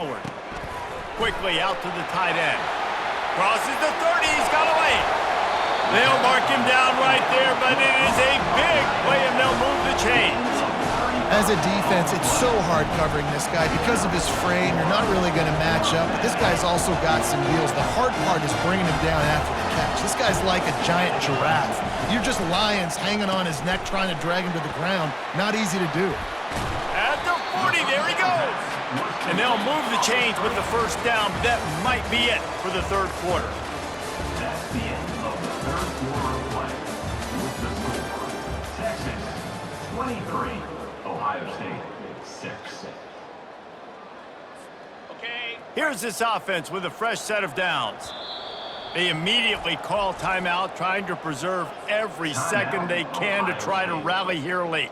forward. Quickly out to the tight end. Crosses the 30, he's got away. They'll mark him down right there, but it is a big play, and they'll move the chains. As a defense, it's so hard covering this guy. Because of his frame, you're not really going to match up, but this guy's also got some wheels. The hard part is bringing him down after the catch. This guy's like a giant giraffe. You're just lions hanging on his neck trying to drag him to the ground. Not easy to do. At the 40, there he goes. And they'll move the chains with the first down, but that might be it for the third quarter. That's the end of the third quarter of play. With the score, Texas 23, Ohio State 6. Okay. Here's this offense with a fresh set of downs. They immediately call timeout, trying to preserve every second they can to try to rally here late.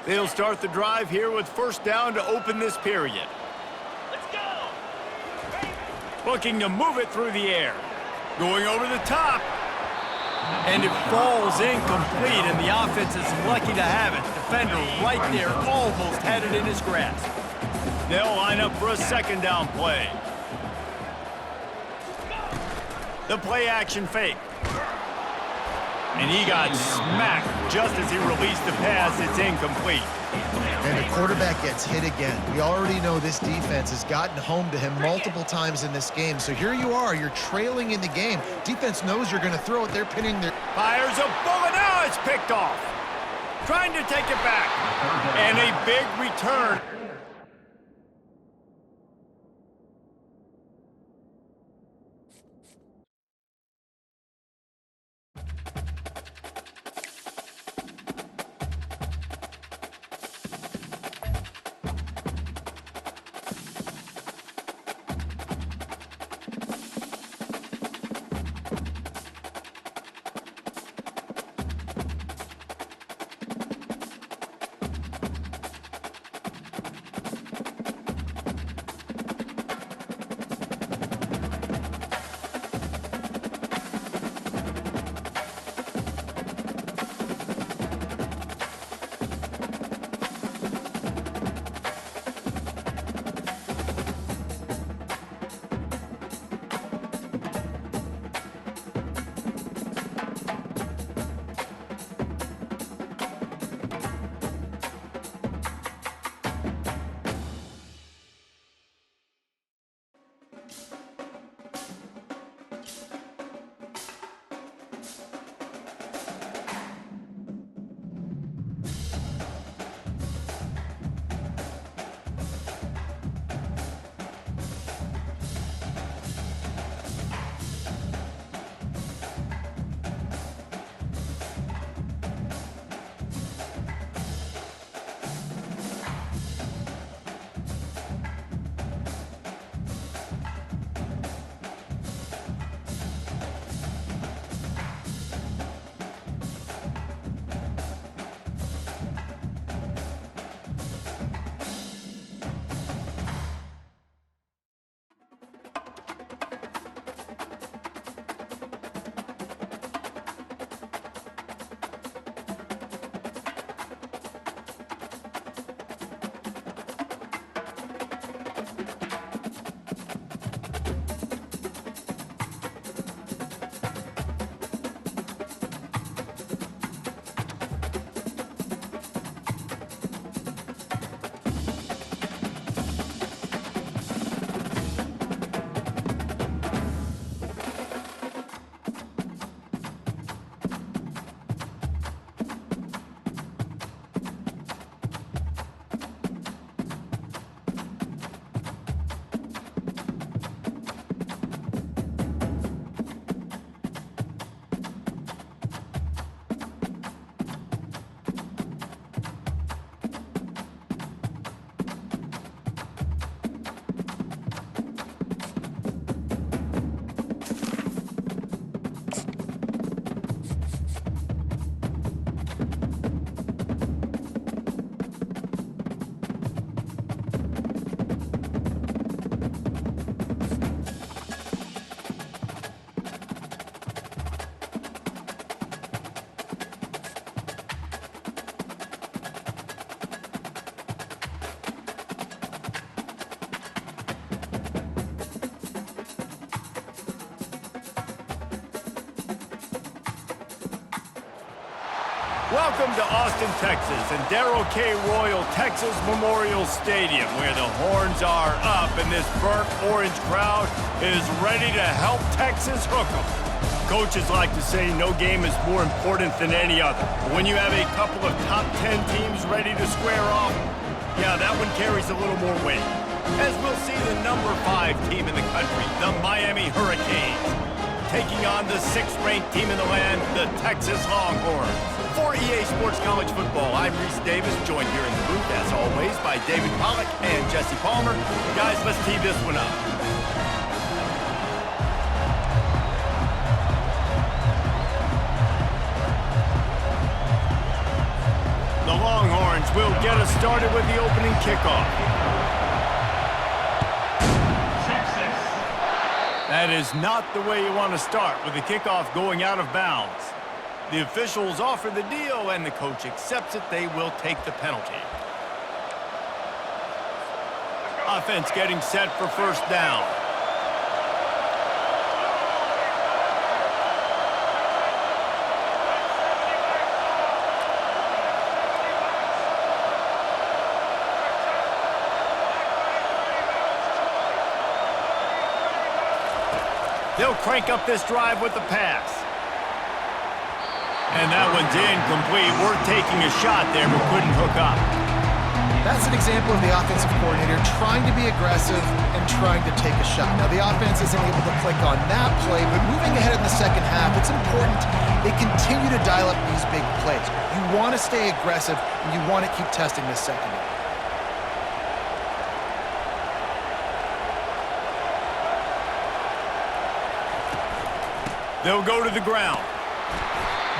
They'll start the drive here with first down to open this period. Let's go! Looking to move it through the air. Going over the top. And it falls incomplete, and the offense is lucky to have it. Defender right there almost had it in his grasp. They'll line up for a second down play. The play action fake. And he got smacked just as he released the pass. It's incomplete. And the quarterback gets hit again. We already know this defense has gotten home to him multiple times in this game. So here you are, you're trailing in the game. Defense knows you're going to throw it. They're pinning their... Fires a bullet. Now it's picked off. Trying to take it back. And a big return. Welcome to Austin, Texas, and Darrell K. Royal Texas Memorial Stadium, where the horns are up and this burnt orange crowd is ready to help Texas hook 'em. Coaches like to say no game is more important than any other. But when you have a couple of top 10 teams ready to square off, yeah, that one carries a little more weight. As we'll see the number 5 team in the country, the Miami Hurricanes, taking on the 6th-ranked team in the land, the Texas Longhorns. For EA Sports College Football, I'm Reese Davis, joined here in the booth, as always, by David Pollack and Jesse Palmer. Guys, let's tee this one up. The Longhorns will get us started with the opening kickoff. That is not the way you want to start, with the kickoff going out of bounds. The officials offer the deal, and the coach accepts it. They will take the penalty. Offense getting set for first down. They'll crank up this drive with the pass. And that one's incomplete. We're taking a shot there, but couldn't hook up. That's an example of the offensive coordinator trying to be aggressive and trying to take a shot. Now, the offense isn't able to click on that play, but moving ahead in the second half, it's important they continue to dial up these big plays. You want to stay aggressive, and you want to keep testing this secondary. They'll go to the ground.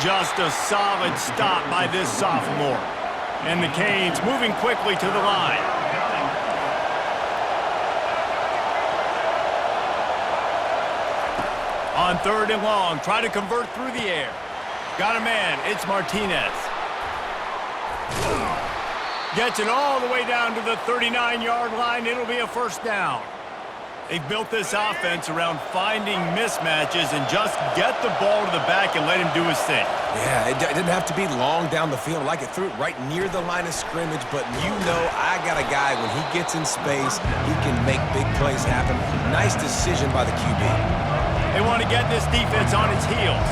Just a solid stop by this sophomore. And the Canes moving quickly to the line. On 3rd and long, try to convert through the air. Got a man, it's Martinez. Gets it all the way down to the 39-yard line. It'll be a first down. They've built this offense around finding mismatches and just get the ball to the back and let him do his thing. Yeah, it didn't have to be long down the field. Like it threw it right near the line of scrimmage, but you know I got a guy, when he gets in space, he can make big plays happen. Nice decision by the QB. They want to get this defense on its heels.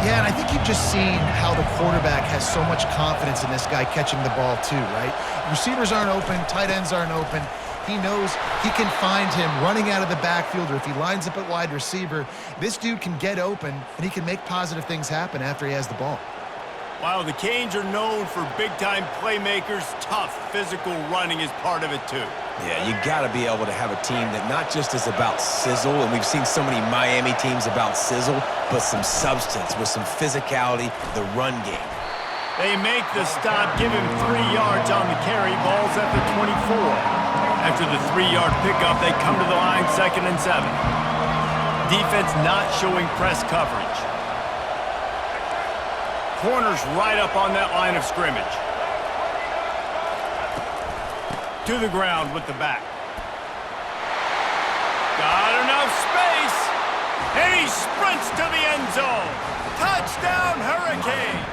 Yeah, and I think you've just seen how the quarterback has so much confidence in this guy catching the ball too, right? Receivers aren't open, tight ends aren't open. He knows he can find him running out of the backfield, or if he lines up at wide receiver, this dude can get open, and he can make positive things happen after he has the ball. While the Canes are known for big-time playmakers, tough physical running is part of it too. Yeah, you got to be able to have a team that not just is about sizzle, and we've seen so many Miami teams about sizzle, but some substance with some physicality, the run game. They make the stop, give him 3 yards on the carry, ball's at the 24. After the 3-yard pickup, they come to the line, 2nd and 7. Defense not showing press coverage. Corners right up on that line of scrimmage. To the ground with the back. Got enough space. And he sprints to the end zone. Touchdown, Hurricanes.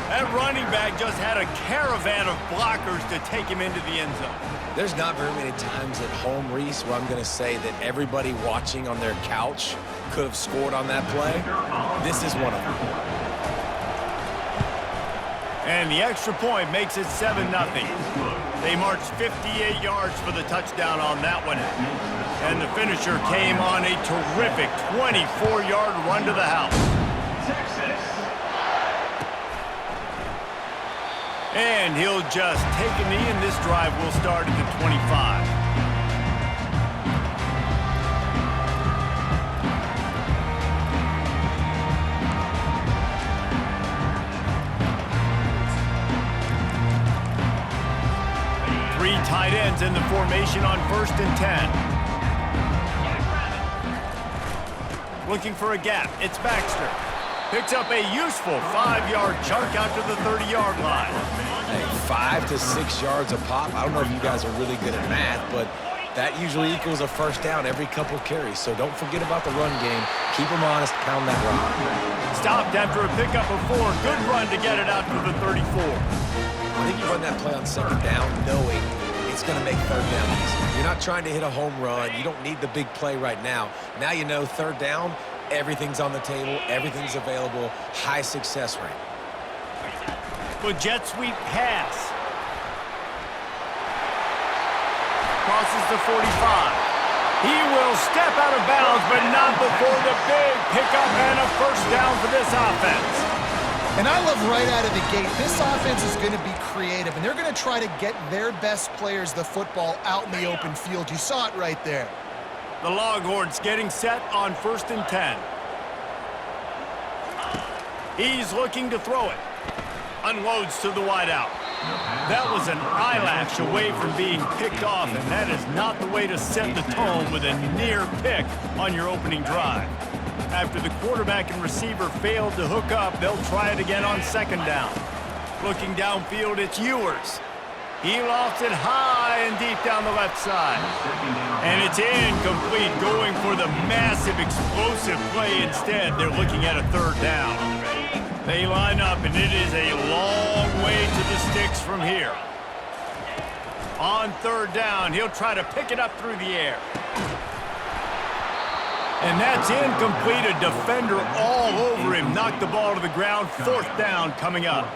That running back just had a caravan of blockers to take him into the end zone. There's not very many times at home, Reese, where I'm going to say that everybody watching on their couch could have scored on that play. This is one of them. And the extra point makes it 7-0. They marched 58 yards for the touchdown on that one. And the finisher came on a terrific 24-yard run to the house. And he'll just take a knee, and this drive will start at the 25. Three tight ends in the formation on 1st and 10. Looking for a gap. It's Baxter. Picks up a useful 5-yard chunk out to the 30-yard line. Hey, 5 to 6 yards a pop. I don't know if you guys are really good at math, but that usually equals a first down every couple carries. So don't forget about the run game. Keep them honest, pound that rock. Stopped after a pickup of 4. Good run to get it out to the 34. I think you run that play on second down knowing it's going to make third down easy. You're not trying to hit a home run. You don't need the big play right now. Now you know third down, everything's on the table, everything's available, high success rate. With jet sweep pass. Crosses the 45. He will step out of bounds, but not before the big pickup and a first down for this offense. And I love right out of the gate, this offense is going to be creative, and they're going to try to get their best players the football out in the open field. You saw it right there. The Longhorns getting set on 1st and 10. He's looking to throw it. Unloads to the wideout. That was an eyelash away from being picked off, and that is not the way to set the tone with a near pick on your opening drive. After the quarterback and receiver failed to hook up, they'll try it again on second down. Looking downfield, it's Ewers. He lofts it high and deep down the left side. And it's incomplete, going for the massive explosive play instead. They're looking at a third down. They line up, and it is a long way to the sticks from here. On third down, he'll try to pick it up through the air. And that's incomplete. A defender all over him. Knocked the ball to the ground. Fourth down coming up.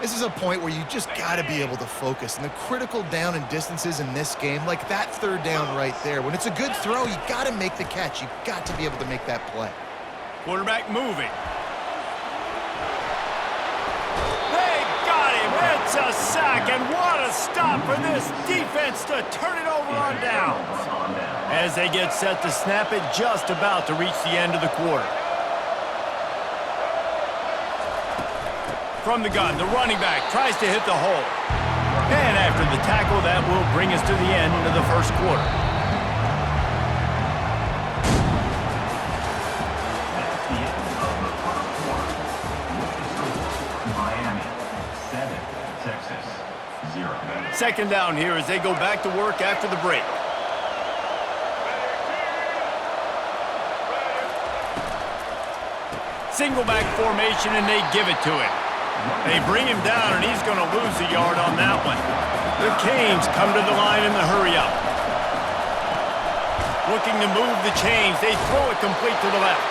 This is a point where you just got to be able to focus. And the critical down and distances in this game, like that third down right there, when it's a good throw, you got to make the catch. You've got to be able to make that play. Quarterback moving. They got him. It's a sack, and what a stop for this defense to turn it over on downs. As they get set to snap it, just about to reach the end of the quarter. From the gun, the running back tries to hit the hole. And after the tackle, that will bring us to the end of the first quarter. That's the end of the first quarter. Miami 7, Texas 0. Second down here as they go back to work after the break. Single back formation, and they give it to him. They bring him down, and he's going to lose a yard on that one. The Canes come to the line in the hurry-up. Looking to move the chains. They throw it complete to the left.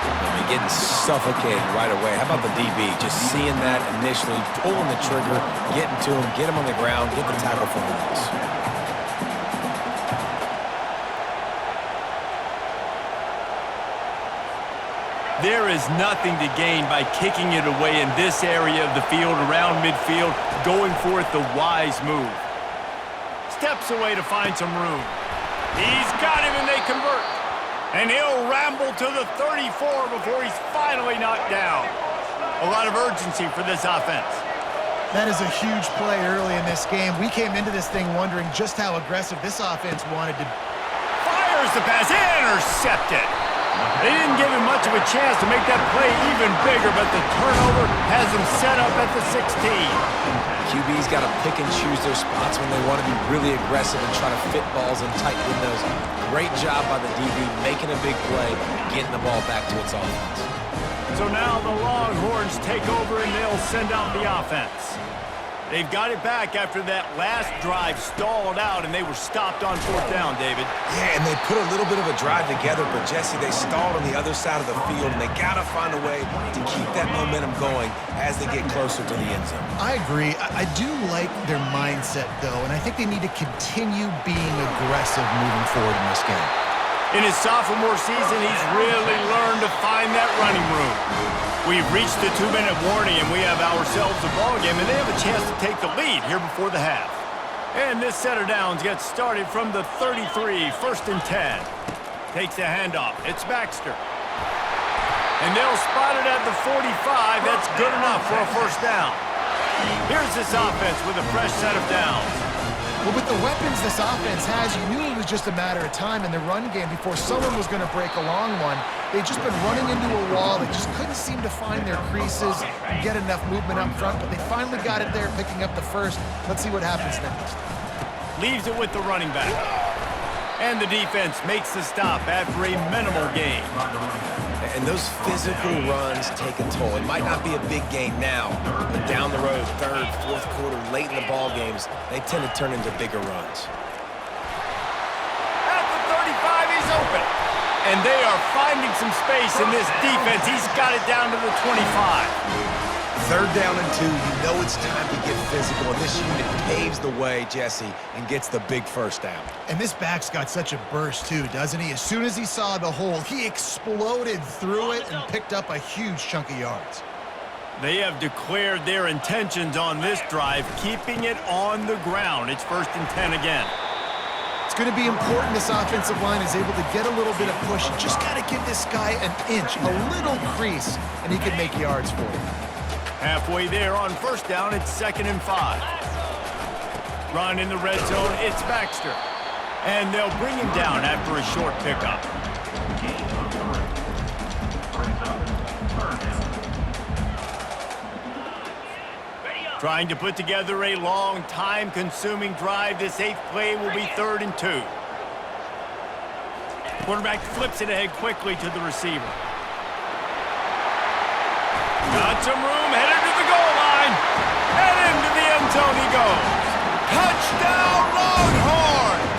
I mean, getting suffocated right away. How about the DB? Just seeing that initially, pulling the trigger, getting to him, get him on the ground, get the tackle for the loss. There is nothing to gain by kicking it away in this area of the field, around midfield, going for it the wise move. Steps away to find some room. He's got him, and they convert. And he'll ramble to the 34 before he's finally knocked down. A lot of urgency for this offense. That is a huge play early in this game. We came into this thing wondering just how aggressive this offense wanted to. Fires the pass, intercepted. They didn't give him much of a chance to make that play even bigger, but the turnover has him set up at the 16. QB's got to pick and choose their spots when they want to be really aggressive and try to fit balls in tight windows. Great job by the DB making a big play, getting the ball back to its offense. So now the Longhorns take over, and they'll send out the offense. They've got it back after that last drive stalled out, and they were stopped on fourth down, David. Yeah, and they put a little bit of a drive together, but Jesse, they stalled on the other side of the field, and they got to find a way to keep that momentum going as they get closer to the end zone. I agree. I do like their mindset, though, and I think they need to continue being aggressive moving forward in this game. In his sophomore season, he's really learned to find that running room. We've reached the 2-minute warning, and we have ourselves a ball game, and they have a chance to take the lead here before the half. And this set of downs gets started from the 33, 1st and 10. Takes the handoff. It's Baxter. And they'll spot it at the 45. That's good enough for a first down. Here's this offense with a fresh set of downs. Well, with the weapons this offense has, you knew it was just a matter of time in the run game before someone was going to break a long one. They've just been running into a wall. They just couldn't seem to find their creases, get enough movement up front, but they finally got it there, picking up the first. Let's see what happens next. Leaves it with the running back. And the defense makes the stop after a minimal gain. And and those physical runs take a toll. It might not be a big gain now, but down the road, third, fourth quarter, late in the ball games, they tend to turn into bigger runs. At the 35, he's open. And they are finding some space in this defense. He's got it down to the 25. Third down and 2, you know it's time to get physical, and this unit paves the way, Jesse, and gets the big first down. And this back's got such a burst too, doesn't he? As soon as he saw the hole, he exploded through it and picked up a huge chunk of yards. They have declared their intentions on this drive, keeping it on the ground. It's 1st and 10 again. It's going to be important this offensive line is able to get a little bit of push. You just got to give this guy an inch, a little crease, and he can make yards for you. Halfway there on 1st down, it's 2nd and 5. Run in the red zone, it's Baxter. And they'll bring him down after a short pickup. Trying to put together a long, time-consuming drive. This 8th play will be 3rd and 2. Quarterback flips it ahead quickly to the receiver. Got some room, headed to the goal line. And into the end zone he goes. Touchdown, Longhorns!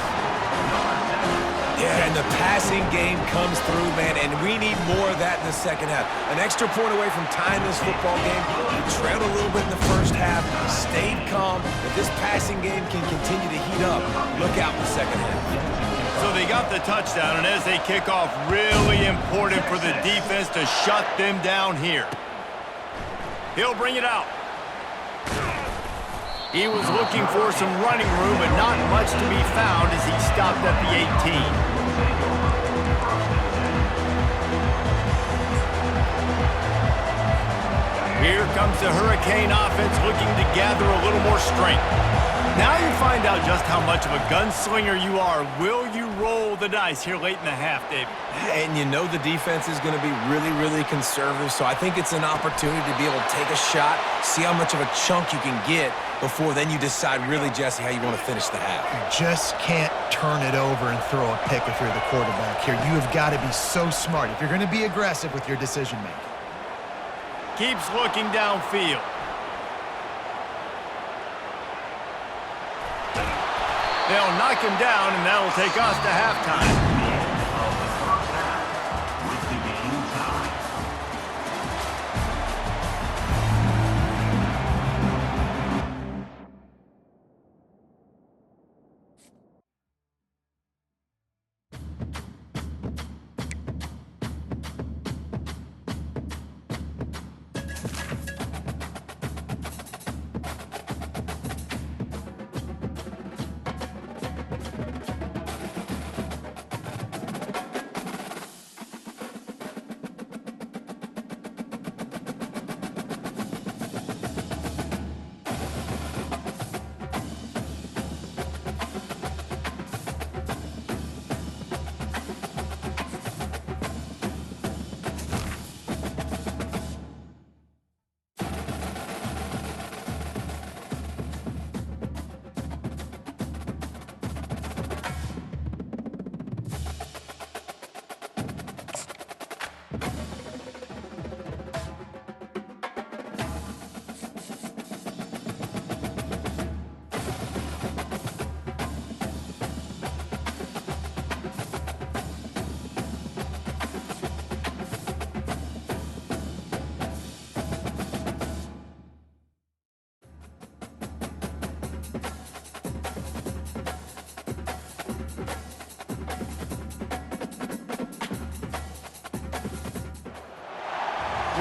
Yeah, and the passing game comes through, man, and we need more of that in the second half. An extra point away from tying this football game. We trailed a little bit in the first half, stayed calm. If this passing game can continue to heat up, look out in the second half. So they got the touchdown, and as they kick off, really important for the defense to shut them down here. He'll bring it out. He was looking for some running room, but not much to be found as he stopped at the 18. Here comes the Hurricane offense looking to gather a little more strength. Now you find out just how much of a gunslinger you are. Will you roll the dice here late in the half, David? And you know the defense is going to be really, really conservative, so I think it's an opportunity to be able to take a shot, see how much of a chunk you can get before then you decide really, Jesse, how you want to finish the half. You just can't turn it over and throw a pick if you're the quarterback here. You have got to be so smart if you're going to be aggressive with your decision-making. Keeps looking downfield. They'll knock him down, and that'll take us to halftime.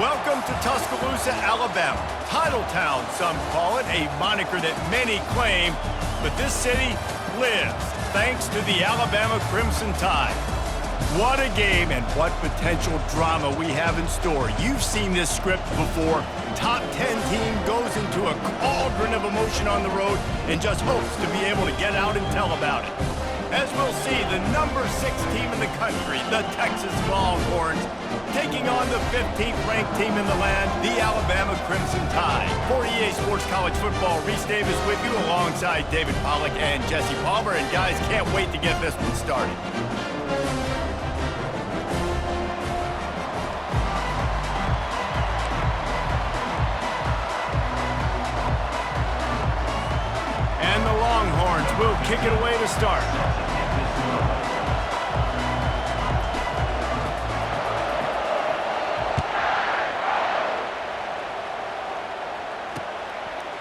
Welcome to Tuscaloosa, Alabama. Titletown, some call it, a moniker that many claim, but this city lives thanks to the Alabama Crimson Tide. What a game and what potential drama we have in store. You've seen this script before. Top 10 team goes into a cauldron of emotion on the road and just hopes to be able to get out and tell about it. As we'll see, the number 6 team in the country, the Texas Longhorns, taking on the 15th ranked team in the land, the Alabama Crimson Tide. For EA Sports College Football, Reese Davis with you alongside David Pollack and Jesse Palmer. And guys, can't wait to get this one started. will kick it away to start.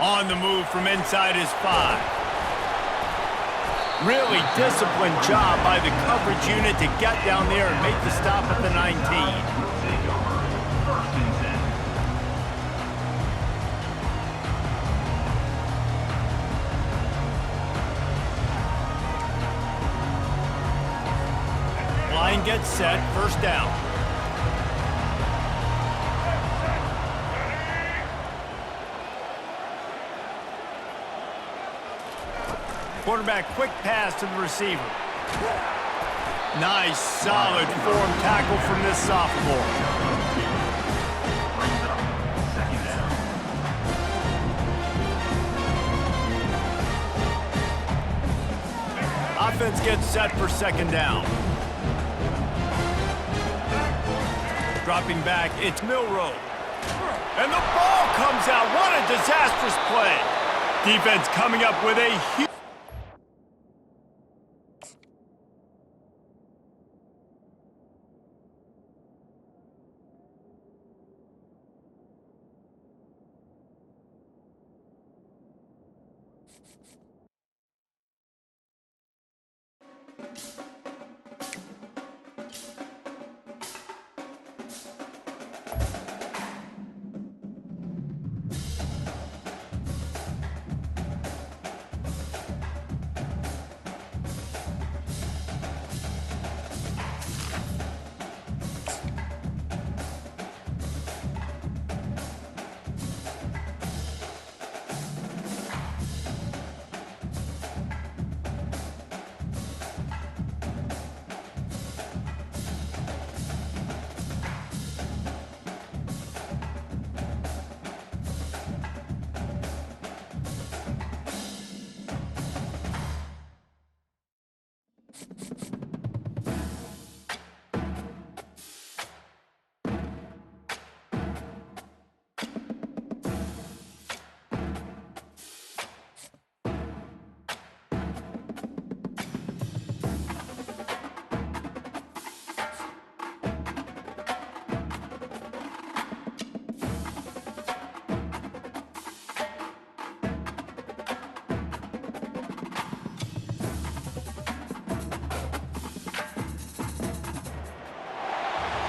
On the move from inside his 5. Really disciplined job by the coverage unit to get down there and make the stop at the 19. Line gets set, first down. Quarterback quick pass to the receiver. Nice, solid form tackle from this sophomore. Offense gets set for second down. Dropping back, it's Milrow. And the ball comes out. What a disastrous play. Defense coming up with a huge...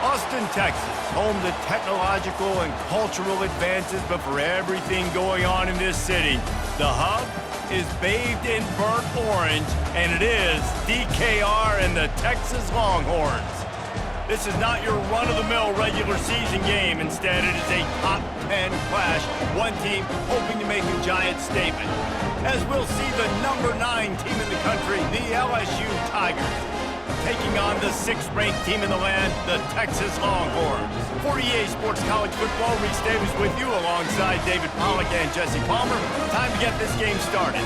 Austin, Texas, home to technological and cultural advances, but for everything going on in this city, the hub is bathed in burnt orange, and it is DKR and the Texas Longhorns. This is not your run-of-the-mill regular season game. Instead, it is a top 10 clash, one team hoping to make a giant statement. As we'll see the number 9 team in the country, the LSU Tigers, taking on the 6th-ranked team in the land, the Texas Longhorns. For EA Sports College Football, Reese Davis with you alongside David Pollack and Jesse Palmer. Time to get this game started.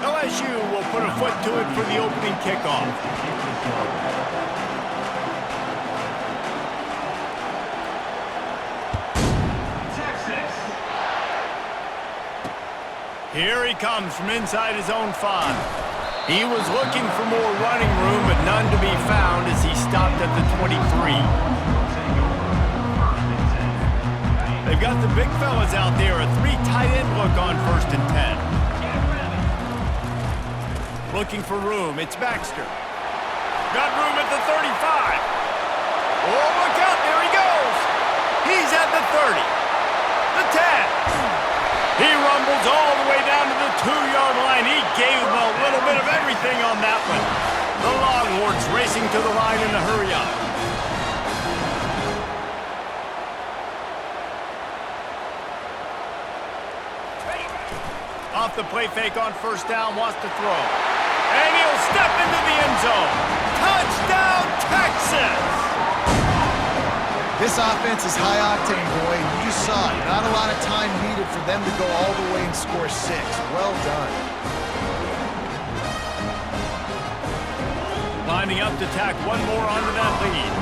LSU will put a foot to it for the opening kickoff. Texas. Here he comes from inside his own 5. He was looking for more running room, but none to be found as he stopped at the 23. They've got the big fellas out there, a 3 tight end look on 1st and 10. Looking for room, it's Baxter. Got room at the 35. Oh, look out, there he goes. He's at the 30. The 10. He rumbles all the way down to the 2-yard line. He gave him a little bit of everything on that one. The Longhorns racing to the line in the hurry up. Off the play fake on 1st down, wants to throw. And he'll step into the end zone. Touchdown, Texas! This offense is high octane, boy. You just saw it. Not a lot of time needed for them to go all the way and score 6. Well done. Lining up to tack one more onto that lead.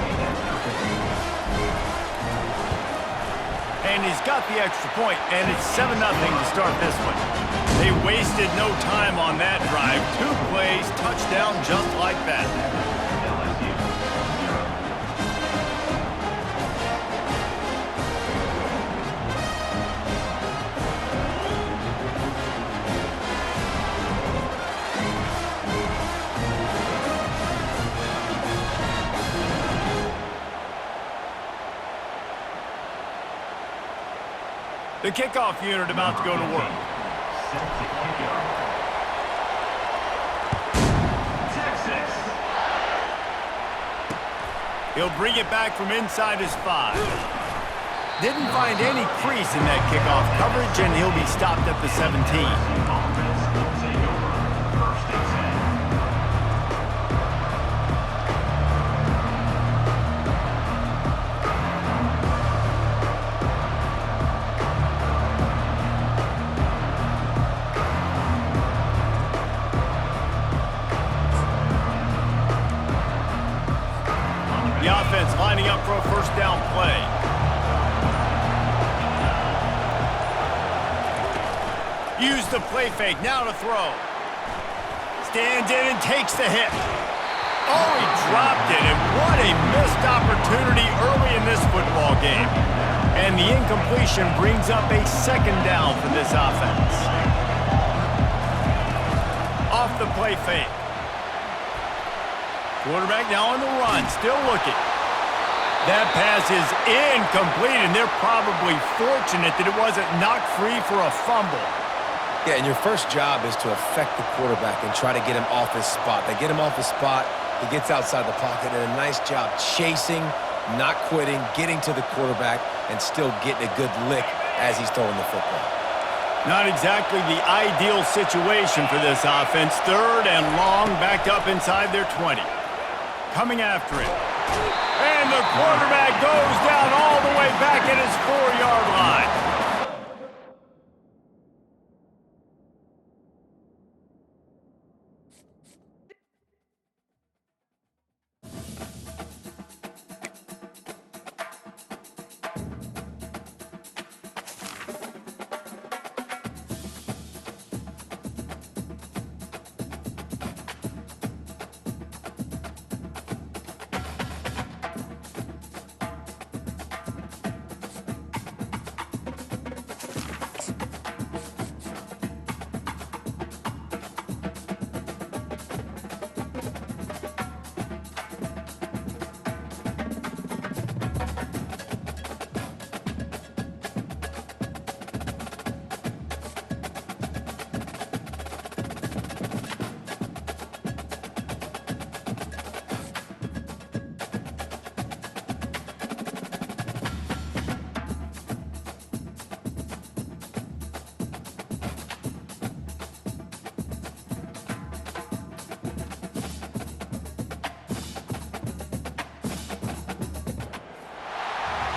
And he's got the extra point, and it's 7-0 to start this one. They wasted no time on that drive. 2 plays, touchdown just like that. The kickoff unit about to go to work. Set to kick it off. Texas. He'll bring it back from inside his 5. Didn't find any crease in that kickoff coverage, and he'll be stopped at the 17. Offense will take over. 1st and 10. The offense lining up for a 1st down play. Use the play fake, now to throw. Stands in and takes the hit. Oh, he dropped it, and what a missed opportunity early in this football game. And the incompletion brings up a 2nd down for this offense. Off the play fake. Quarterback now on the run, still looking. That pass is incomplete, and they're probably fortunate that it wasn't knocked free for a fumble. Yeah, and your first job is to affect the quarterback and try to get him off his spot. They get him off his spot, he gets outside the pocket, and a nice job chasing, not quitting, getting to the quarterback, and still getting a good lick as he's throwing the football. Not exactly the ideal situation for this offense. 3rd and long, backed up inside their 20. Coming after it. And the quarterback goes down all the way back at his 4-yard line.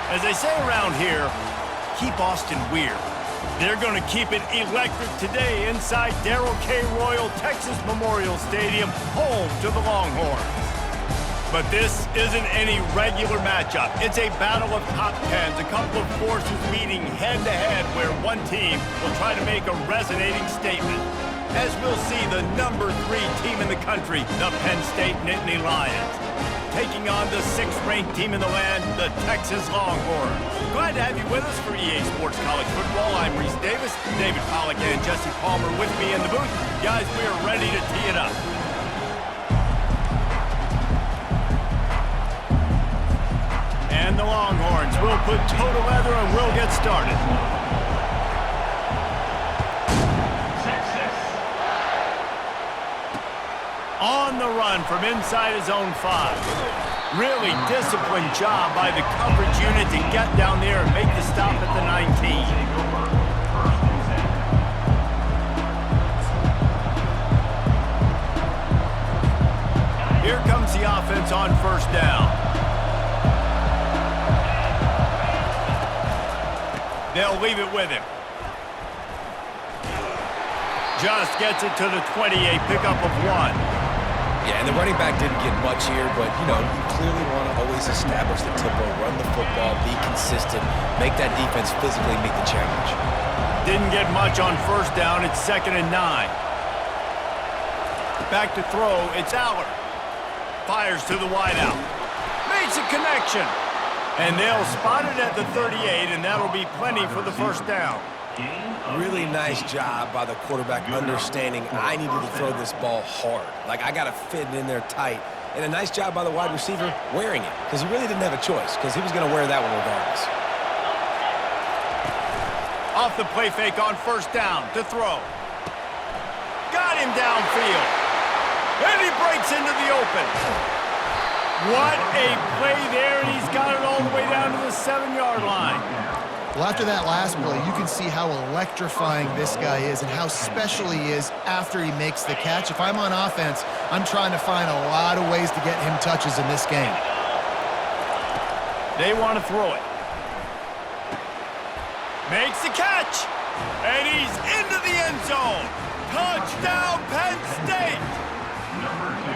As they say around here, keep Austin weird. They're going to keep it electric today inside Darrell K. Royal Texas Memorial Stadium, home to the Longhorns. But this isn't any regular matchup. It's a battle of top tens, a couple of forces meeting head-to-head where one team will try to make a resonating statement. As we'll see the number 3 team in the country, the Penn State Nittany Lions, taking on the 6th-ranked team in the land, the Texas Longhorns. Glad to have you with us for EA Sports College Football. I'm Reese Davis, David Pollack and Jesse Palmer with me in the booth. Guys, we are ready to tee it up. And the Longhorns will put toe to leather and we'll get started. On the run from inside his own 5. Really disciplined job by the coverage unit to get down there and make the stop at the 19. Here comes the offense on 1st down. They'll leave it with him. Just gets it to the 20, a pickup of 1. Yeah, and the running back didn't get much here, but, you know, you clearly want to always establish the tempo, run the football, be consistent, make that defense physically meet the challenge. Didn't get much on first down. It's 2nd and 9. Back to throw. It's Aller. Fires to the wideout. Makes a connection. And they'll spot it at the 38, and that'll be plenty for the first down. Really nice job by the quarterback understanding I needed to throw this ball hard. Like, I got to fit it in there tight. And a nice job by the wide receiver wearing it, because he really didn't have a choice, because he was going to wear that one regardless. Off the play fake on first down to throw. Got him downfield. And he breaks into the open. What a play there, and he's got it all the way down to the 7-yard line. Well, after that last play, you can see how electrifying this guy is and how special he is after he makes the catch. If I'm on offense, I'm trying to find a lot of ways to get him touches in this game. They want to throw it. Makes the catch. And he's into the end zone. Touchdown, Penn State.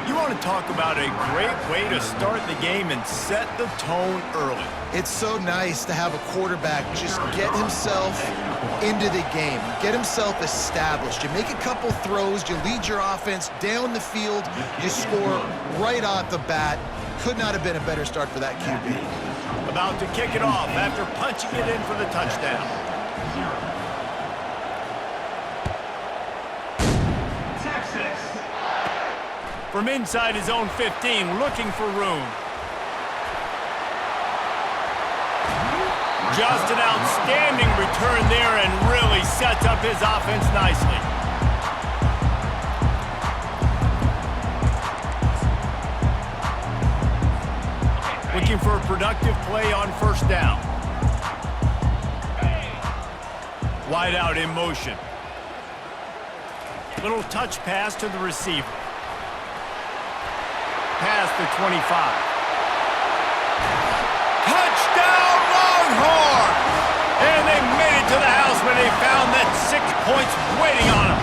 You want to talk about a great way to start the game and set the tone early. It's so nice to have a quarterback just get himself into the game, get himself established. You make a couple throws, you lead your offense down the field, you score right off the bat. Could not have been a better start for that QB. About to kick it off after punching it in for the touchdown. From inside his own 15, looking for room. Just an outstanding return there and really sets up his offense nicely. Looking for a productive play on first down. Wide out in motion. Little touch pass to the receiver. Past the 25. Touchdown, Longhorns! And they made it to the house when they found that 6 points waiting on them.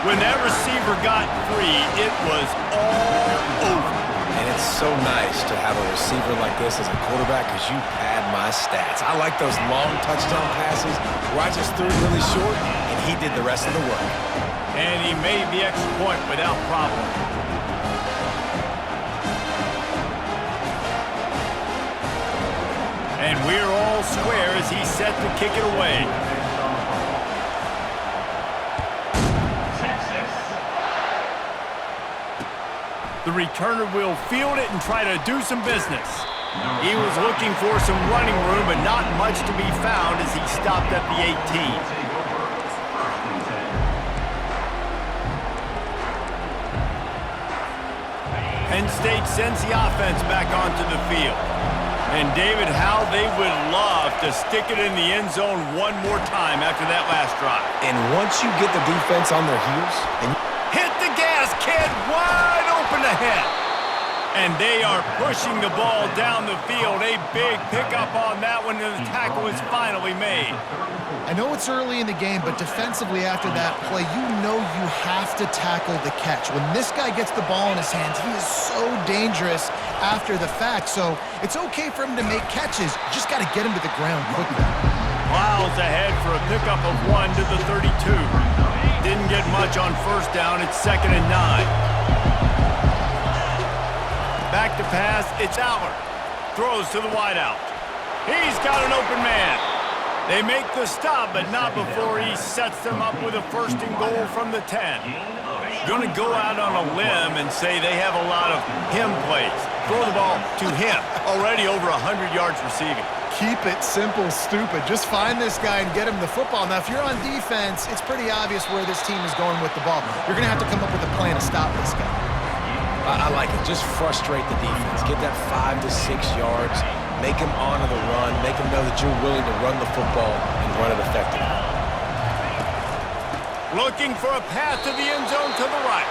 When that receiver got free, it was all over. And it's so nice to have a receiver like this as a quarterback because you pad my stats. I like those long touchdown passes where I just threw it really short and he did the rest of the work. And he made the extra point without problem. And we're all square as he's set to kick it away. The returner will field it and try to do some business. He was looking for some running room, but not much to be found as he stopped at the 18. Penn State sends the offense back onto the field. And David, how they would love to stick it in the end zone one more time after that last drive. And once you get the defense on their heels, and hit the gas, kid, wide open ahead. And they are pushing the ball down the field. A big pickup on that one, and the tackle is finally made. I know it's early in the game, but defensively after that play, you know you have to tackle the catch. When this guy gets the ball in his hands, he is so dangerous after the fact. So it's okay for him to make catches. You just got to get him to the ground quickly. Plows ahead for a pickup of 1 to the 32. Didn't get much on first down. It's 2nd and 9. Back to pass. It's Aller. Throws to the wideout. He's got an open man. They make the stop, but not before he sets them up with a 1st and goal from the 10. Going to go out on a limb and say they have a lot of him plays. Throw the ball to him. Already over 100 yards receiving. Keep it simple, stupid. Just find this guy and get him the football. Now, if you're on defense, it's pretty obvious where this team is going with the ball. You're going to have to come up with a plan to stop this guy. I like it. Just frustrate the defense. Get that 5 to 6 yards. Make him honor the run. Make him know that you're willing to run the football and run it effectively. Looking for a path to the end zone to the right.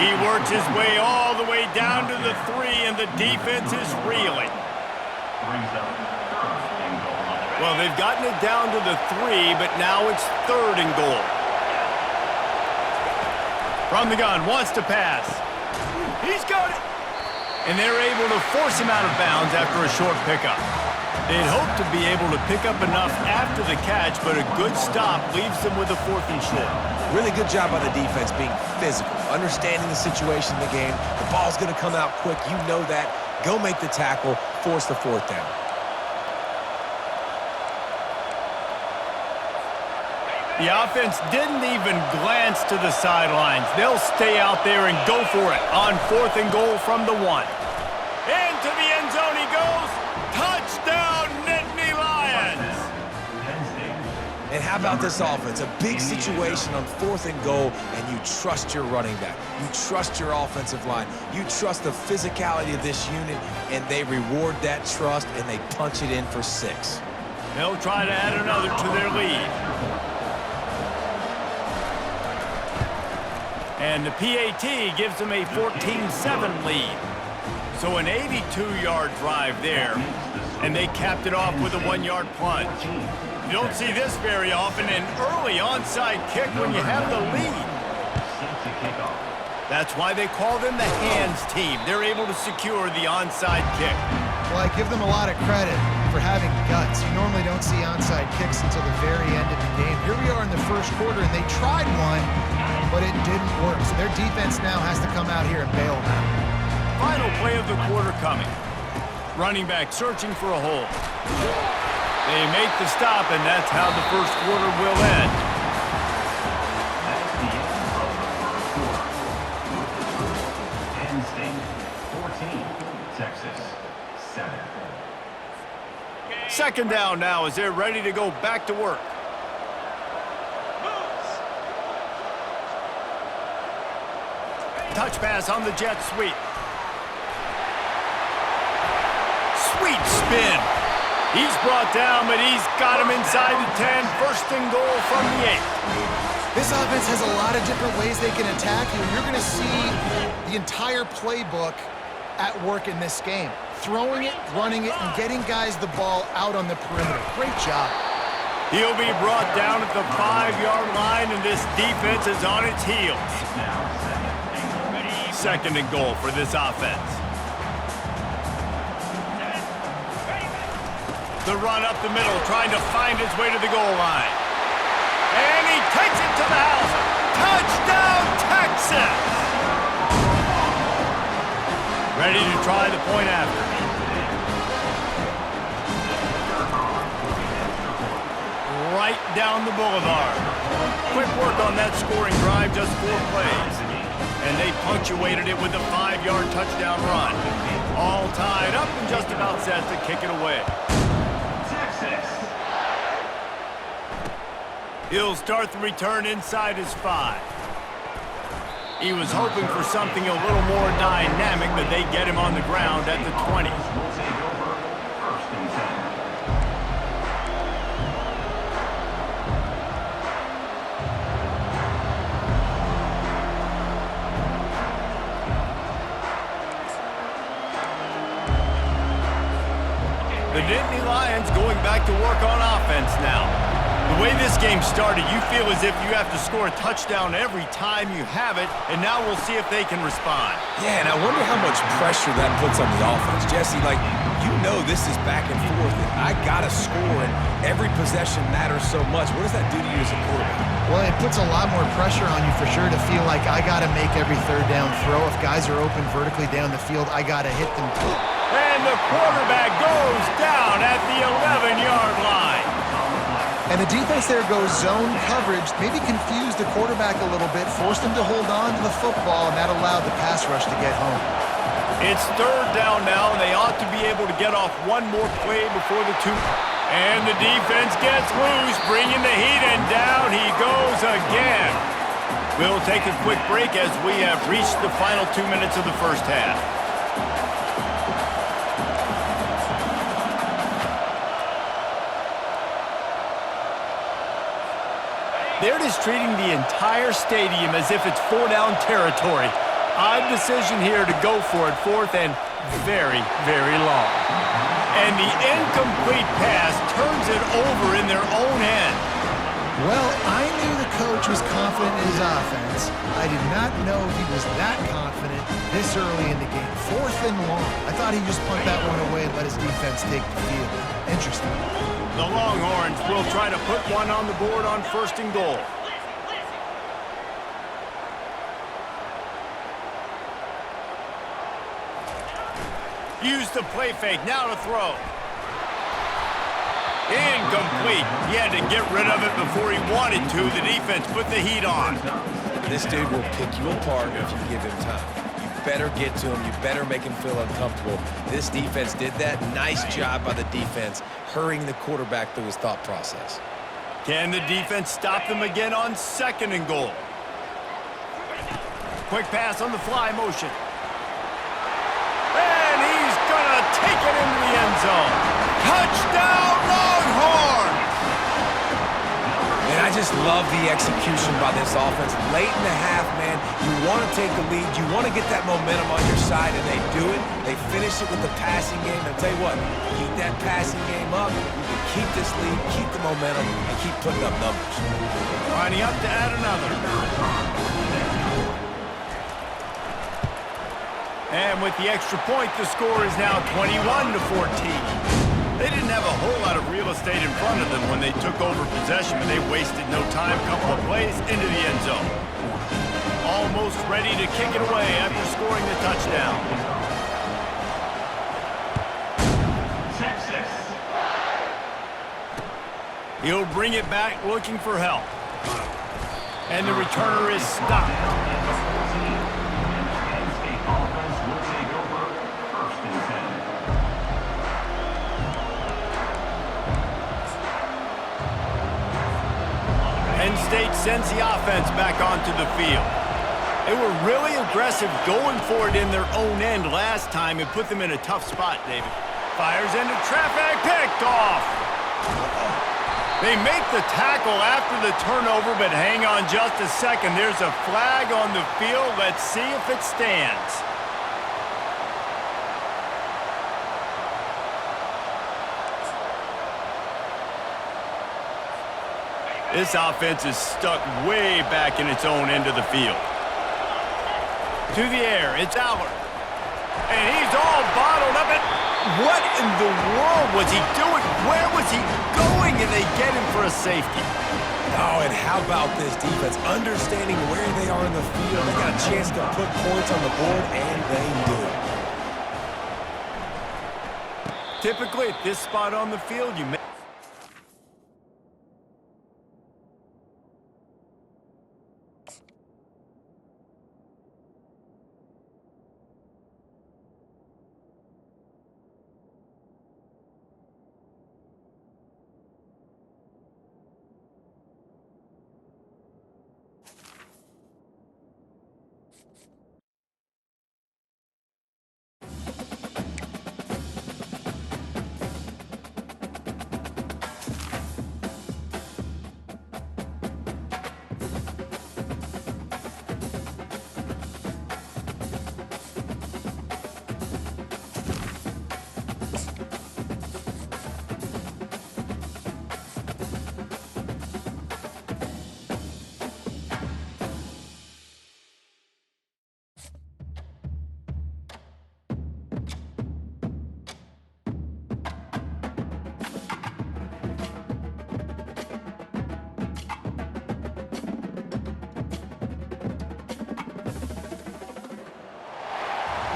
He works his way all the way down to the 3, and the defense is reeling. Well, they've gotten it down to the 3, but now it's 3rd and goal. From the gun, wants to pass. He's got it. And they're able to force him out of bounds after a short pickup. They'd hope to be able to pick up enough after the catch, but a good stop leaves them with a 4th and short. Really good job by the defense being physical, understanding the situation in the game. The ball's going to come out quick. You know that. Go make the tackle, force the 4th down. The offense didn't even glance to the sidelines. They'll stay out there and go for it on 4th and goal from the 1. Into the end zone he goes. Touchdown, Nittany Lions! And how about this offense? A big situation on 4th and goal, and you trust your running back. You trust your offensive line. You trust the physicality of this unit, and they reward that trust, and they punch it in for 6. They'll try to add another to their lead. And the PAT gives them a 14-7 lead. So an 82-yard drive there, and they capped it off with a 1-yard plunge. You don't see this very often, an early onside kick when you have the lead. That's why they call them the hands team. They're able to secure the onside kick. Well, I give them a lot of credit for having guts. You normally don't see onside kicks until the very end of the game. Here we are in the first quarter, and they tried one, but it didn't work. So their defense now has to come out here and bail them out. Final play of the quarter coming. Running back searching for a hole. They make the stop, and that's how the first quarter will end. That's the end of the first quarter. Penn State 14, Texas 7. Second down now as they're ready to go back to work. Touch pass on the jet sweep. Sweet spin. He's brought down, but he's got him inside the 10. First and goal from the 8. This offense has a lot of different ways they can attack you, and you're going to see the entire playbook at work in this game. Throwing it, running it, and getting guys the ball out on the perimeter. Great job. He'll be brought down at the 5-yard line, and this defense is on its heels. Second and goal for this offense. The run up the middle, trying to find his way to the goal line. And he takes it to the house. Touchdown, Texas! Ready to try the point after. Right down the boulevard. Quick work on that scoring drive, just 4 plays. And they punctuated it with a 5-yard touchdown run. All tied up and just about set to kick it away. He'll start the return inside his 5. He was hoping for something a little more dynamic, but they get him on the ground at the 20. The Nittany Lions going back to work on offense now. The way this game started, you feel as if you have to score a touchdown every time you have it, and now we'll see if they can respond. Yeah, and I wonder how much pressure that puts on the offense. Jesse, like, you know this is back and forth, and I got to score, and every possession matters so much. What does that do to you as a quarterback? Well, it puts a lot more pressure on you for sure to feel like I got to make every third down throw. If guys are open vertically down the field, I got to hit them too. And the quarterback goes down at the 11-yard line. And the defense there goes zone coverage, maybe confused the quarterback a little bit, forced him to hold on to the football, and that allowed the pass rush to get home. It's third down now, and they ought to be able to get off one more play before the 2. And the defense gets loose, bringing the heat, and down he goes again. We'll take a quick break as we have reached the final 2 minutes of the first half. They're just treating the entire stadium as if it's 4-down territory. Odd decision here to go for it, 4th and very, very long. And the incomplete pass turns it over in their own end. Well, I knew the coach was confident in his offense. I did not know he was that confident this early in the game. 4th and long. I thought he'd just punt that one away and let his defense take the field. Interesting. The Longhorns will try to put one on the board on 1st and goal. Use the play fake, now to throw. Incomplete. He had to get rid of it before he wanted to. The defense put the heat on. This dude will pick you apart if you give him time. You better get to him. You better make him feel uncomfortable. This defense did that. Nice job by the defense, hurrying the quarterback through his thought process. Can the defense stop them again on 2nd and goal? Quick pass on the fly motion. And he's gonna take it into the end zone. Touchdown, Longhorns! And I just love the execution by this offense. Late in the half, man, you want to take the lead. You want to get that momentum on your side, and they do it. They finish it with the passing game. I'll tell you what, keep that passing game up. You can keep this lead, keep the momentum, and keep putting up numbers. Lining up to add another. And with the extra point, the score is now 21-14. They didn't have a whole lot of real estate in front of them when they took over possession, but they wasted no time. Couple of plays into the end zone. Almost ready to kick it away after scoring the touchdown. Texas. He'll bring it back looking for help. And the returner is stopped. Penn State sends the offense back onto the field. They were really aggressive going for it in their own end last time. It put them in a tough spot, David. Fires into traffic, picked off. They make the tackle after the turnover, but hang on just a second. There's a flag on the field. Let's see if it stands. This offense is stuck way back in its own end of the field. To the air, it's Allard. And he's all bottled up. What in the world was he doing? Where was he going? And they get him for a safety. Oh, and how about this defense? Understanding where they are in the field. They got a chance to put points on the board, and they do. Typically, at this spot on the field, you may...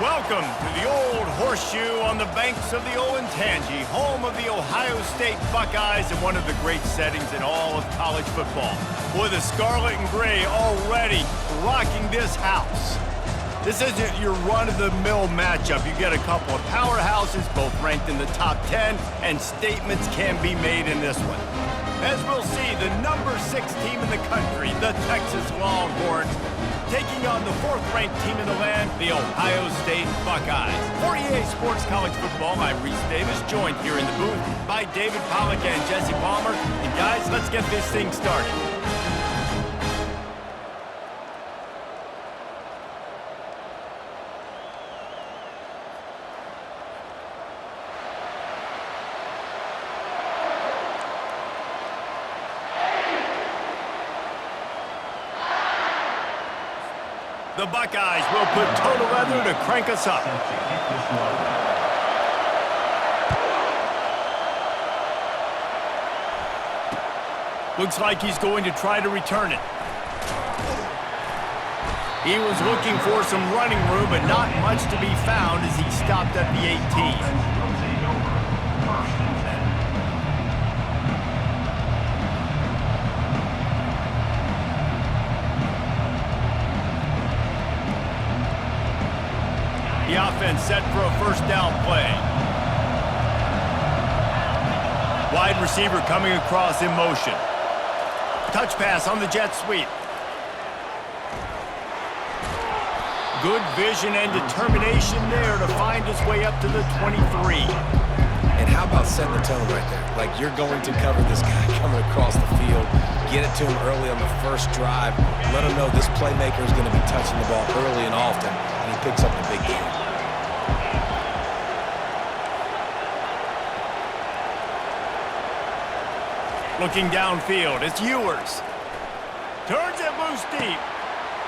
Welcome to the Old Horseshoe on the banks of the Olentangy, home of the Ohio State Buckeyes and one of the great settings in all of college football. Boy, the scarlet and gray already rocking this house. This isn't your run-of-the-mill matchup. You get a couple of powerhouses, both ranked in the top 10, and statements can be made in this one. As we'll see, the number 6 team in the country, the Texas Longhorns, taking on the 4th-ranked team in the land, the Ohio State Buckeyes. For EA Sports College Football, I'm Reese Davis, joined here in the booth by David Pollack and Jesse Palmer. And guys, let's get this thing started. The Buckeyes will put total leather to crank us up. Looks like he's going to try to return it. He was looking for some running room, but not much to be found as he stopped at the 18. The offense set for a first down play. Wide receiver coming across in motion. Touch pass on the jet sweep. Good vision and determination there to find his way up to the 23. And how about setting the tone right there? Like, you're going to cover this guy coming across the field. Get it to him early on the first drive. Let him know this playmaker is going to be touching the ball early and often, and he picks up the big game. Looking downfield, it's Ewers. Turns it loose deep.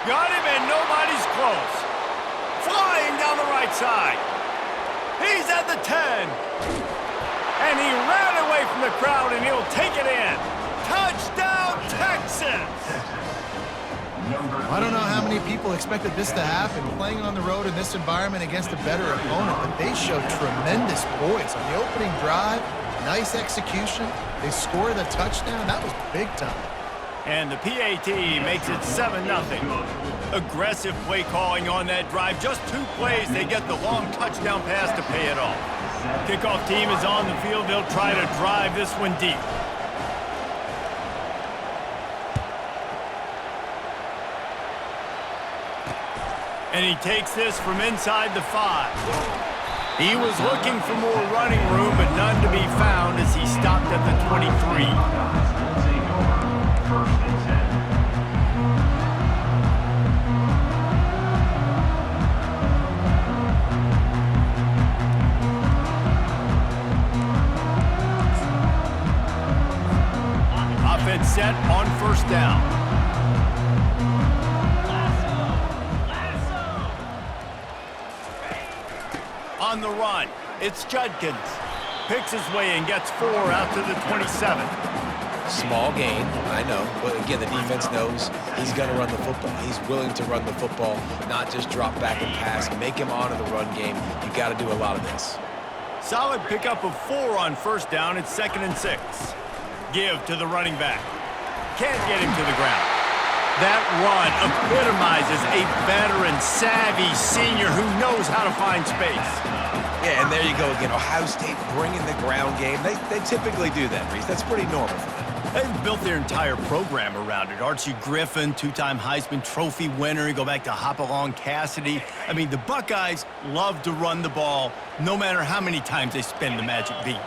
Got him and nobody's close. Flying down the right side. He's at the 10. And he ran away from the crowd and he'll take it in. Touchdown, Texas! I don't know how many people expected this to happen, playing on the road in this environment against a better opponent, but they showed tremendous poise on the opening drive. Nice execution. They scored a touchdown. That was big time. And the PAT makes it 7-0. Aggressive play calling on that drive. Just 2 plays, they get the long touchdown pass to pay it off. Kickoff team is on the field. They'll try to drive this one deep. And he takes this from inside the 5. He was looking for more running room, but none to be found as he stopped at the 23. Offense set on first down. On the run, it's Judkins. Picks his way and gets 4 out to the 27. Small gain, I know. But again, the defense knows he's going to run the football. He's willing to run the football, not just drop back and pass. Make him honor the run game. You got to do a lot of this. Solid pickup of 4 on first down. It's 2nd and 6. Give to the running back. Can't get him to the ground. That run epitomizes a veteran, savvy senior who knows how to find space. Yeah, and there you go again. Ohio State bringing the ground game. They typically do that, Reese. That's pretty normal for them. They've built their entire program around it. Archie Griffin, 2-time Heisman Trophy winner. You go back to Hopalong Cassidy. I mean, the Buckeyes love to run the ball, no matter how many times they spin the magic beat.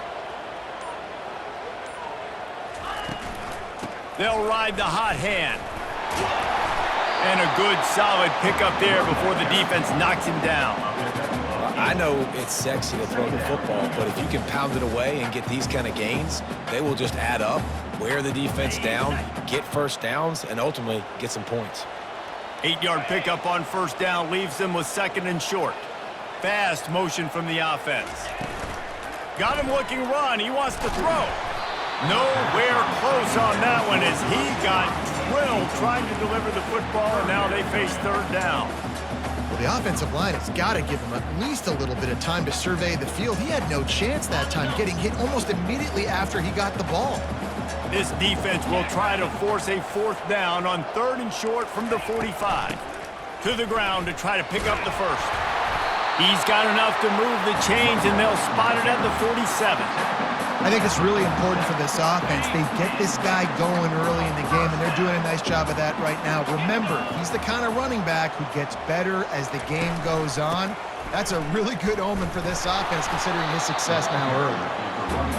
They'll ride the hot hand. And a good, solid pickup there before the defense knocks him down. I know it's sexy to throw the football, but if you can pound it away and get these kind of gains, they will just add up, wear the defense down, get first downs, and ultimately get some points. 8-yard pickup on first down leaves them with 2nd and short. Fast motion from the offense. Got him looking run. He wants to throw. Nowhere close on that one as he got drilled trying to deliver the football, and now they face 3rd down. Well, the offensive line has got to give him at least a little bit of time to survey the field. He had no chance that time, getting hit almost immediately after he got the ball. This defense will try to force a 4th down on 3rd and short from the 45. To the ground to try to pick up the first. He's got enough to move the chains, and they'll spot it at the 47. I think it's really important for this offense. They get this guy going early in the game, and they're doing a nice job of that right now. Remember, he's the kind of running back who gets better as the game goes on. That's a really good omen for this offense, considering his success now early.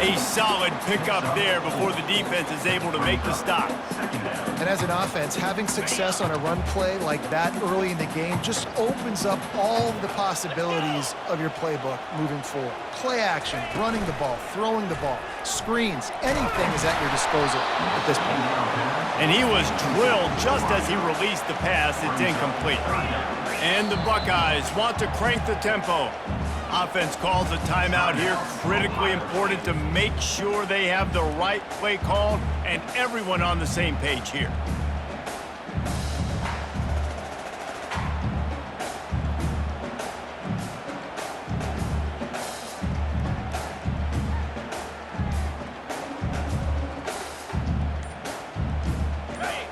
A solid pickup there before the defense is able to make the stop. And as an offense, having success on a run play like that early in the game just opens up all the possibilities of your playbook moving forward. Play action, running the ball, throwing the ball, screens, anything is at your disposal at this point. And he was drilled just as he released the pass. It's incomplete. And the Buckeyes want to crank the tempo. Offense calls a timeout here. Critically important to make sure they have the right play called and everyone on the same page here.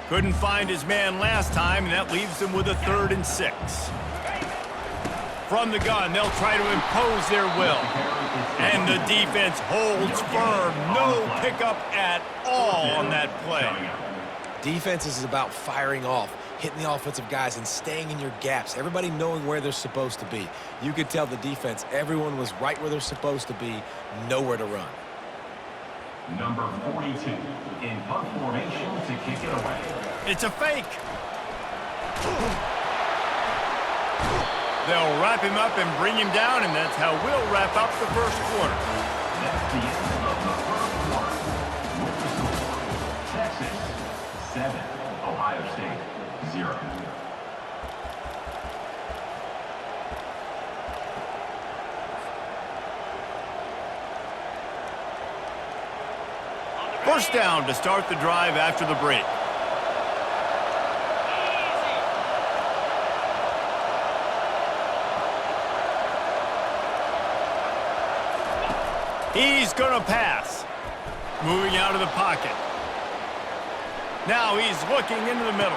Couldn't find his man last time, and that leaves him with a 3rd and 6. From the gun, they'll try to impose their will. And the defense holds firm. No pickup at all on that play. Defense is about firing off, hitting the offensive guys and staying in your gaps. Everybody knowing where they're supposed to be. You could tell the defense, everyone was right where they're supposed to be, nowhere to run. Number 42 in punt formation to kick it away. It's a fake. They'll wrap him up and bring him down, and that's how we'll wrap up the first quarter. That's the end of the first quarter. With the score, Texas 7, Ohio State 0. First down to start the drive after the break. He's going to pass. Moving out of the pocket. Now he's looking into the middle.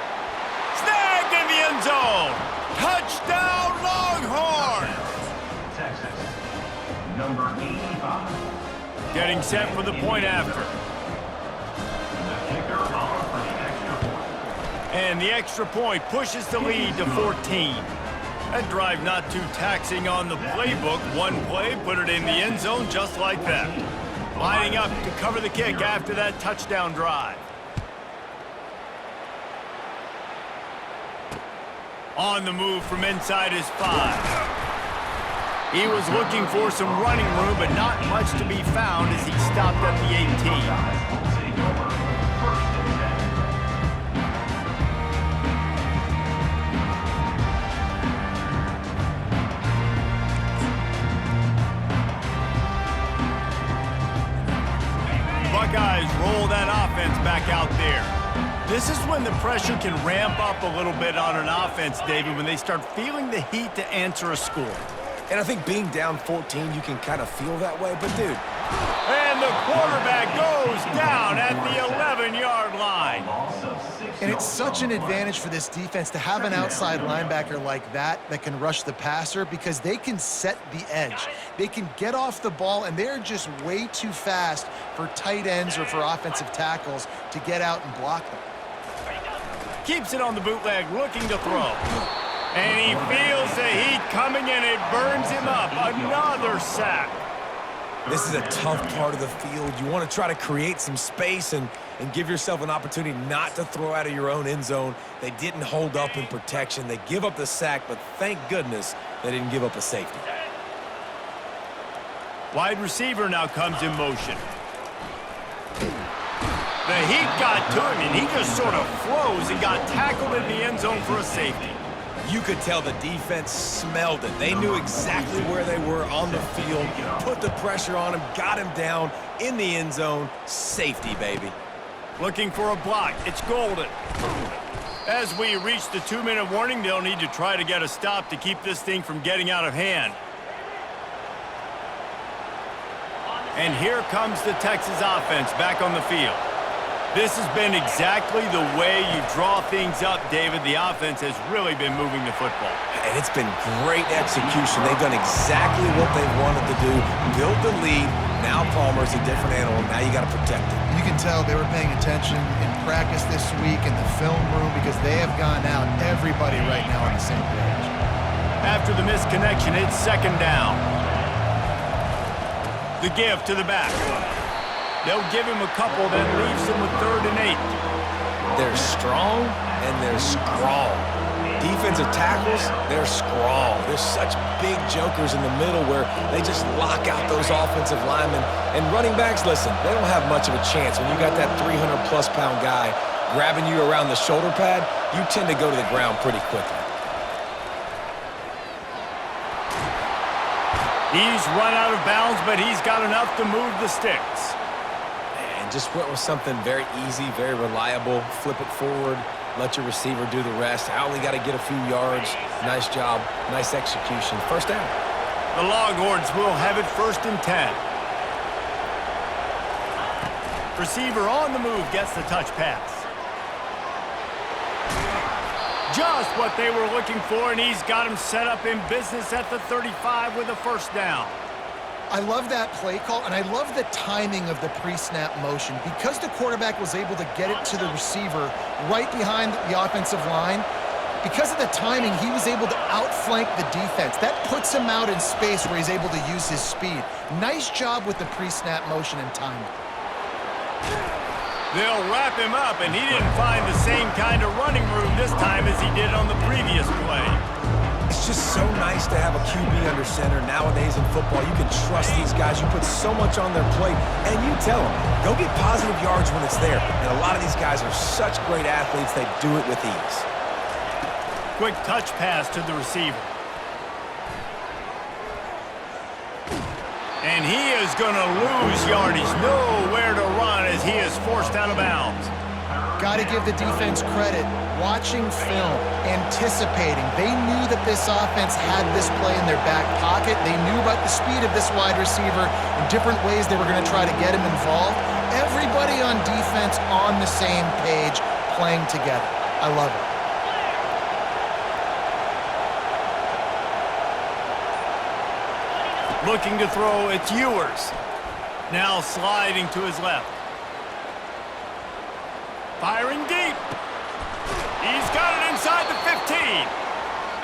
Snagged in the end zone. Touchdown, Longhorns! Texas, number 85. Getting set for the point after. The kicker on for the extra point. And the extra point pushes the lead to 14. That drive not too taxing on the playbook. One play, put it in the end zone just like that. Lining up to cover the kick after that touchdown drive. On the move from inside his 5. He was looking for some running room, but not much to be found as he stopped at the 18. Take over. First and 10. The Buckeyes roll that offense back out there. This is when the pressure can ramp up a little bit on an offense, David, when they start feeling the heat to answer a score. And I think being down 14, you can kind of feel that way. But, dude. And the quarterback goes down at the 11-yard line. And it's such an advantage for this defense to have an outside linebacker like that can rush the passer because they can set the edge. They can get off the ball, and they're just way too fast for tight ends or for offensive tackles to get out and block them. Keeps it on the bootleg, looking to throw. And he feels the heat coming, and it burns him up. Another sack. This is a tough part of the field. You want to try to create some space and give yourself an opportunity not to throw out of your own end zone. They didn't hold up in protection. They give up the sack, but thank goodness they didn't give up a safety. Wide receiver now comes in motion. The heat got to him, and he just sort of froze and got tackled in the end zone for a safety. You could tell the defense smelled it. They knew exactly where they were on the field, put the pressure on him, got him down in the end zone. Safety, baby. Looking for a block. It's Golden. As we reach the 2-minute warning, they'll need to try to get a stop to keep this thing from getting out of hand. And here comes the Texas offense back on the field. This has been exactly the way you draw things up, David. The offense has really been moving the football. And it's been great execution. They've done exactly what they wanted to do. Build the lead. Now Palmer's a different animal. Now you got to protect him. You can tell they were paying attention in practice this week in the film room because they have gone out, everybody right now on the same page. After the misconnection, it's second down. The give to the back. They'll give him a couple that leaves him with 3rd and 8. They're strong and they're scrawl. Defensive tackles, they're scrawl. There's such big jokers in the middle where they just lock out those offensive linemen. And running backs, listen, they don't have much of a chance. When you got that 300-plus pound guy grabbing you around the shoulder pad, you tend to go to the ground pretty quickly. He's run out of bounds, but he's got enough to move the sticks. And just went with something very easy, very reliable. Flip it forward, let your receiver do the rest. I only got to get a few yards. Nice job, nice execution. First down. The Longhorns will have it 1st and 10. Receiver on the move gets the touch pass. Just what they were looking for, and he's got him set up in business at the 35 with a 1st down. I love that play call, and I love the timing of the pre-snap motion. Because the quarterback was able to get it to the receiver right behind the offensive line, because of the timing, he was able to outflank the defense. That puts him out in space where he's able to use his speed. Nice job with the pre-snap motion and timing. They'll wrap him up, and he didn't find the same kind of running room this time as he did on the previous play. It's just so nice to have a QB under center. Nowadays in football, you can trust these guys. You put so much on their plate, and you tell them, go get positive yards when it's there. And a lot of these guys are such great athletes, they do it with ease. Quick touch pass to the receiver. And he is going to lose yardage. Nowhere to run as he is forced out of bounds. Got to give the defense credit. Watching film, anticipating. They knew that this offense had this play in their back pocket. They knew about the speed of this wide receiver and different ways they were going to try to get him involved. Everybody on defense on the same page, playing together. I love it. Looking to throw, it's Ewers. Now sliding to his left. Firing deep. He's got it inside the 15.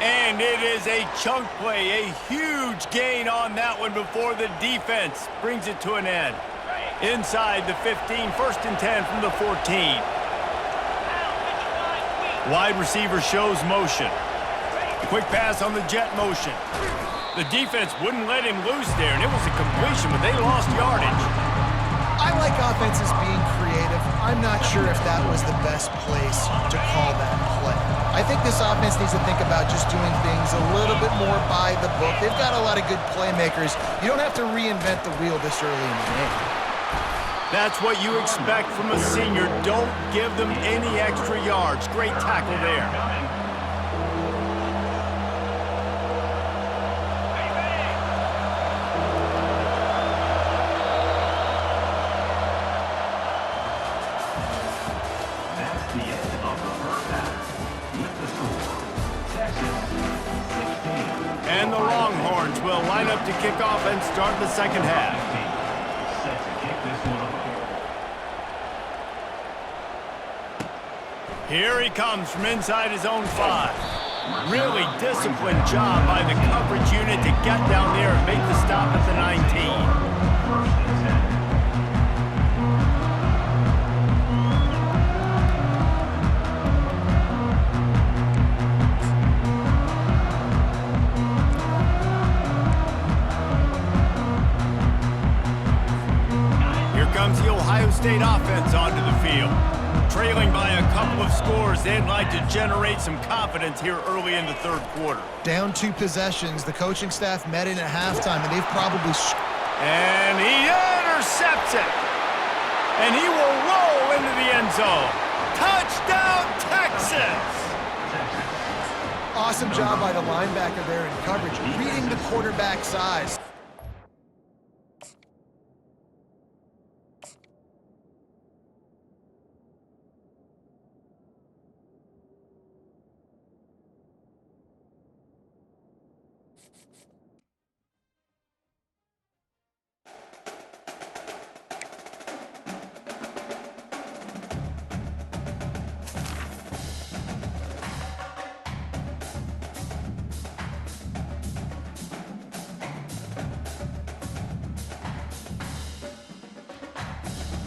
And it is a chunk play, a huge gain on that one before the defense brings it to an end. Inside the 15, 1st and 10 from the 14. Wide receiver shows motion. Quick pass on the jet motion. The defense wouldn't let him loose there, and it was a completion, but they lost yardage. I like offenses being creative. I'm not sure if that was the best place to call that play. I think this offense needs to think about just doing things a little bit more by the book. They've got a lot of good playmakers. You don't have to reinvent the wheel this early in the game. That's what you expect from a senior. Don't give them any extra yards. Great tackle there. And the Longhorns will line up to kick off and start the 2nd half. Here he comes from inside his own 5. Really disciplined job by the coverage unit to get down there and make the stop at the 19. Comes the Ohio State offense onto the field. Trailing by a couple of scores, they'd like to generate some confidence here early in the 3rd quarter. Down 2 possessions. The coaching staff met in at halftime, and they've probably... And he intercepts it. And he will roll into the end zone. Touchdown, Texas! Awesome job by the linebacker there in coverage, reading the quarterback's eyes.